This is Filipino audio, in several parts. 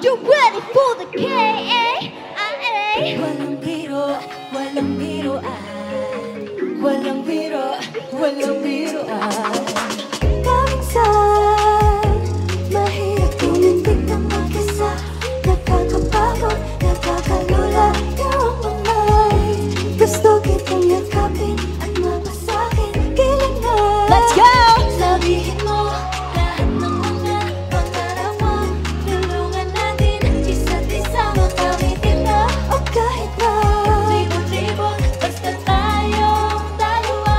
you're ready for the K.A.I.A. Walang biro, walang biroan. Walang biro, walang biroan. Kaminsan, mahirap tumindig ng mag-isa. Nakakapagod, nakakalula yung mga gusto kitang yakapin at mapasakin. Kailangan Let's go! sabihin mo lahat ng mga pangarap mo. Tulungan natin isa't isa makamitin na. O kahit na libon-libon, basta tayong dalawa.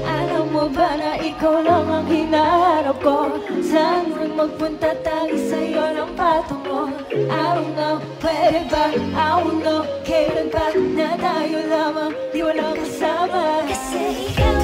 Alam mo ba na ikaw lang ang hinahanap ko? Saan man magpunta tayo sa'yo ng patungo. I don't know, pwede ba? I don't know, kailan ba na tayo lamang di walang kasama. Kasi ikaw